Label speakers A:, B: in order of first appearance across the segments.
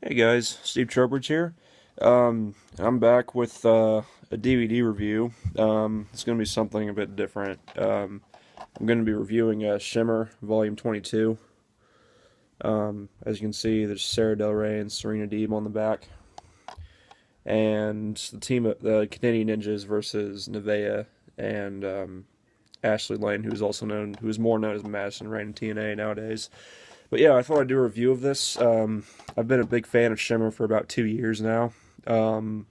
A: Hey guys, Steve Trowbridge here. I'm back with a DVD review. It's going to be something a bit different. I'm going to be reviewing Shimmer Volume 22. As you can see, there's Sarah Del Rey and Serena Deeb on the back, and the team of the Canadian Ninjas versus Nevaeh and Ashley Lane, who is more known as Madison Rayne in TNA nowadays. But yeah, I thought I'd do a review of this. I've been a big fan of Shimmer for about 2 years now. Um,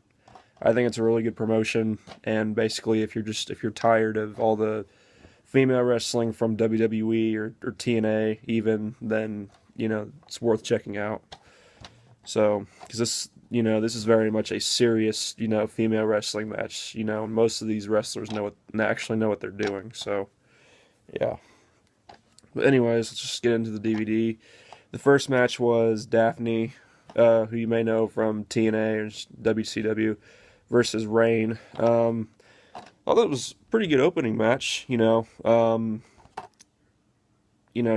A: I think it's a really good promotion, and basically, if you're tired of all the female wrestling from WWE or TNA, even, then it's worth checking out. So, because this is very much a serious female wrestling match. Most of these wrestlers actually know what they're doing. So, yeah. But anyways, let's just get into the DVD. The first match was Daphne, who you may know from TNA or WCW, versus Rain. Although it was a pretty good opening match,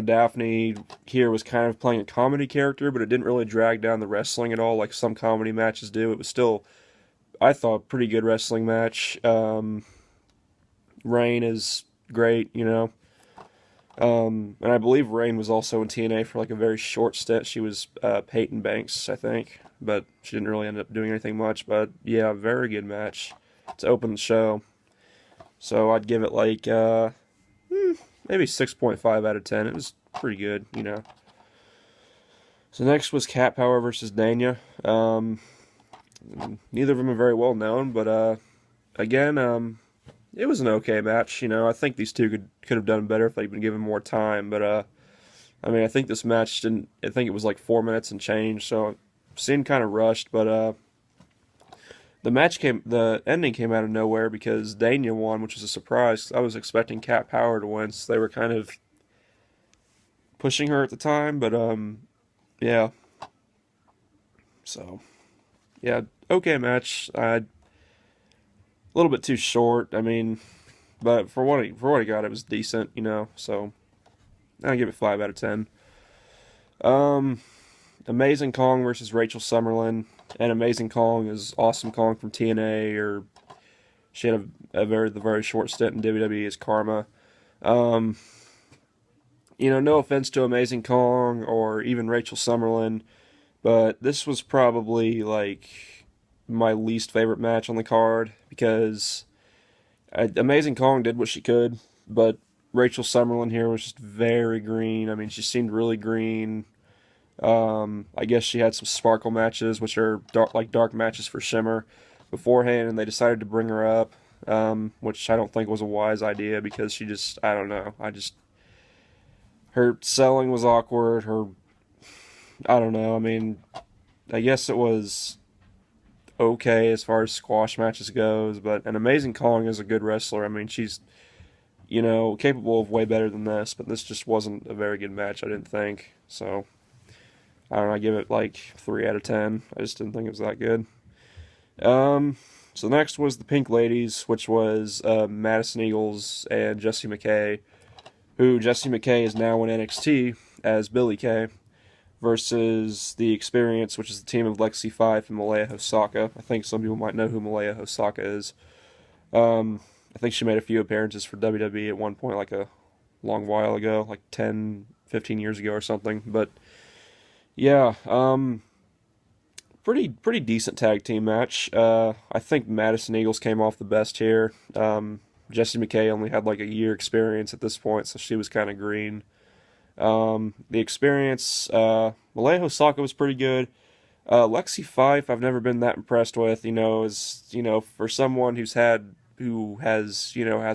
A: Daphne here was kind of playing a comedy character, but it didn't really drag down the wrestling at all like some comedy matches do. It was still, I thought, a pretty good wrestling match. Rain is great. And I believe Rain was also in TNA for like a very short stint. She was Peyton Banks, I think, but she didn't really end up doing anything much. But yeah, very good match to open the show. So I'd give it like maybe 6.5 out of 10. It was pretty good. So next was Cat Power versus Danya. Neither of them are very well known, but again, it was an okay match. I think these two could have done better if they'd been given more time. But I mean, I think this match didn't. I think it was like 4 minutes and change, so it seemed kind of rushed. But the ending came out of nowhere because Danya won, which was a surprise. I was expecting Cat Power to win, so they were kind of pushing her at the time. But yeah. So yeah, okay match. A little bit too short. I mean, but for what he got, it was decent. So I give it 5 out of 10. Um, Amazing Kong versus Rachel Summerlin, and Amazing Kong is Awesome Kong from TNA, or she had the very short stint in WWE as Karma. Um, no offense to Amazing Kong or even Rachel Summerlin, but this was probably like my least favorite match on the card because Amazing Kong did what she could, but Rachel Summerlin here was just very green. I mean, she seemed really green. I guess she had some sparkle matches, which are dark matches for Shimmer beforehand, and they decided to bring her up, which I don't think was a wise idea because I don't know. Her selling was awkward. I don't know. I mean, I guess it was okay as far as squash matches goes, but an Amazing Kong is a good wrestler. I mean, she's capable of way better than this, but this just wasn't a very good match, I didn't think. So, I don't know, I give it like 3 out of 10. I just didn't think it was that good. So next was the Pink Ladies, which was Madison Eagles and Jessie McKay, who Jessie McKay is now in NXT as Billie Kay, versus the Experience, which is the team of Lexi Fife and Malaya Hosaka. I think some people might know who Malaya Hosaka is. I think she made a few appearances for WWE at one point, like a long while ago, like 10, 15 years ago or something. But yeah, pretty decent tag team match. I think Madison Eagles came off the best here. Jessie McKay only had like a year experience at this point, so she was kind of green. The Experience, Malaya Hosaka was pretty good. Lexi Fife, I've never been that impressed with. For someone has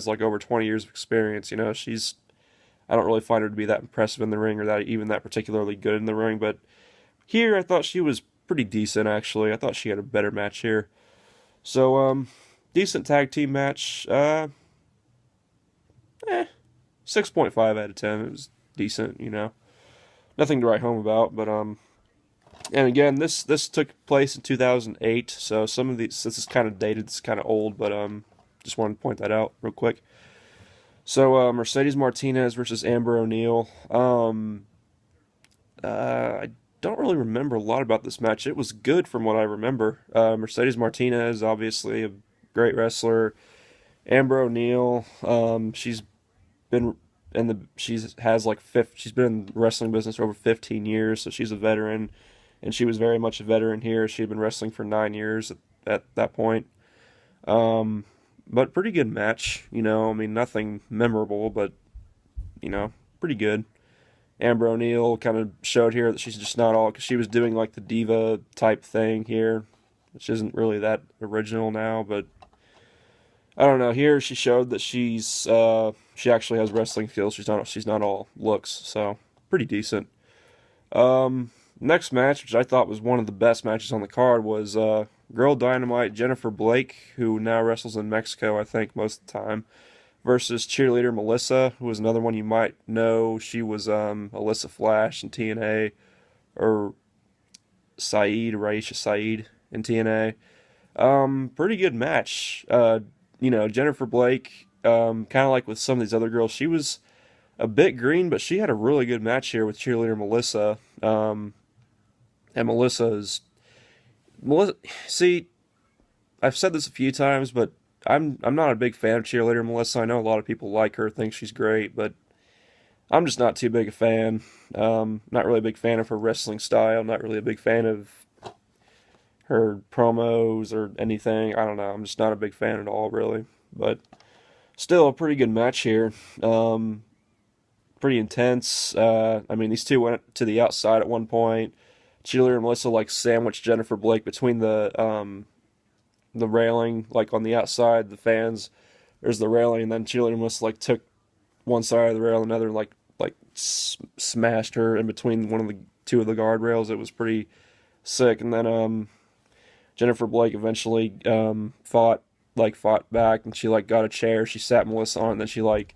A: like over 20 years of experience. I don't really find her to be that impressive in the ring or that particularly good in the ring. But here, I thought she was pretty decent. Actually, I thought she had a better match here. So, decent tag team match. 6.5 out of 10. It was decent. Nothing to write home about, but and again, this took place in 2008, so this is kind of dated, it's kind of old, but just wanted to point that out real quick. So Mercedes Martinez versus Amber O'Neil. I don't really remember a lot about this match. It was good from what I remember. Mercedes Martinez, obviously a great wrestler. Amber O'Neil, she's been she's been in the wrestling business for over 15 years, so she's a veteran, and she was very much a veteran here. She had been wrestling for 9 years at that point. But pretty good match, you know. I mean, nothing memorable, but you know, pretty good. Amber O'Neil kind of showed here that she's just not all, because she was doing like the diva type thing here, which isn't really that original now, but I don't know. Here she showed that she actually has wrestling skills. She's not all looks, so pretty decent. Next match, which I thought was one of the best matches on the card, was Girl Dynamite Jennifer Blake, who now wrestles in Mexico, I think, most of the time, versus cheerleader Melissa, who was another one you might know. She was Alyssa Flash in TNA, or Raisha Saeed in TNA. Pretty good match. You know, Jennifer Blake, kind of like with some of these other girls, she was a bit green, but she had a really good match here with cheerleader Melissa. And Melissa, see, I've said this a few times, but I'm not a big fan of cheerleader Melissa. I know a lot of people like her, think she's great, but I'm just not too big a fan. Not really a big fan of her wrestling style. Not really a big fan of her promos or anything. I don't know. I'm just not a big fan at all, really. But still, a pretty good match here. Pretty intense. I mean, these two went to the outside at one point. Cheerleader and Melissa like sandwiched Jennifer Blake between the railing, like on the outside, the fans. There's the railing, and then Cheerleader and Melissa like took one side of the rail, and another like smashed her in between one of the two of the guardrails. It was pretty sick. And then Jennifer Blake eventually fought back, and she like got a chair. She sat Melissa on it, and then she like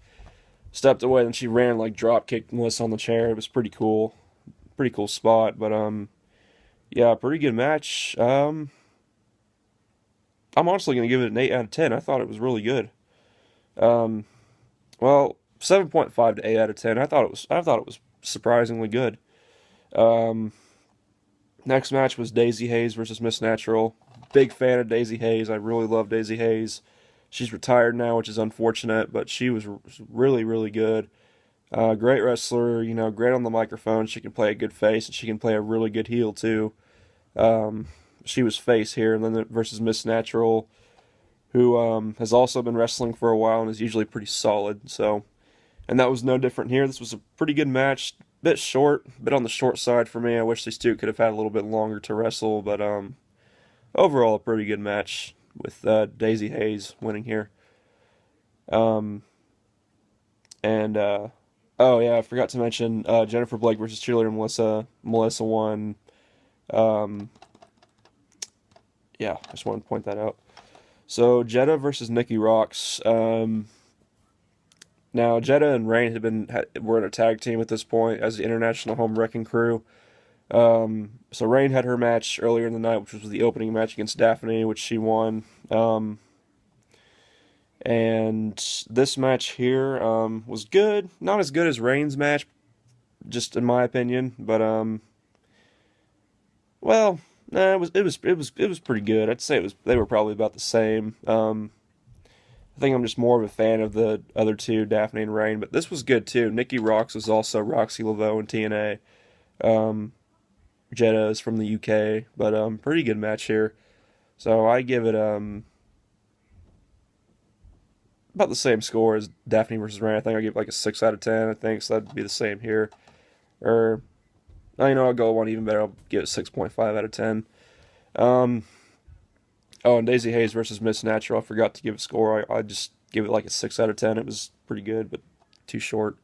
A: stepped away, and she ran, like drop kicked Melissa on the chair. It was pretty cool spot. But yeah, pretty good match. I'm honestly gonna give it an 8 out of 10. I thought it was really good. Well, 7.5 to 8 out of 10. I thought it was surprisingly good. Next match was Daizee Haze versus Miss Natural. Big fan of Daizee Haze. I really love Daizee Haze. She's retired now, which is unfortunate, but she was really, really good. Great wrestler, you know, great on the microphone. She can play a good face, and she can play a really good heel, too. She was face here, and then versus Miss Natural, who has also been wrestling for a while and is usually pretty solid. So, and that was no different here. This was a pretty good match. Bit short, bit on the short side for me. I wish these two could have had a little bit longer to wrestle, but overall a pretty good match with Daizee Haze winning here. And oh yeah, I forgot to mention Jennifer Blake versus cheerleader Melissa. Melissa won. Yeah, I just wanted to point that out. So Jenna versus Nicky Rocks. Now, Jenna and Rain were in a tag team at this point as the International Home Wrecking Crew. So Rain had her match earlier in the night, which was the opening match against Daphne, which she won. And this match here was good. Not as good as Rain's match, just in my opinion, but well, nah, it was pretty good. I'd say they were probably about the same. I think I'm just more of a fan of the other two, Daphne and Rain, but this was good too. Nicky Rocks was also Roxy Laveau in TNA. Jenna is from the UK, but pretty good match here. So I give it about the same score as Daphne versus Rain. I think I give it like a 6 out of 10. I think so. That'd be the same here. Or I'll go one even better. I'll give it 6.5 out of 10. Oh, and Daizee Haze versus Miss Natural. I forgot to give a score. I just give it like a 6 out of 10. It was pretty good, but too short.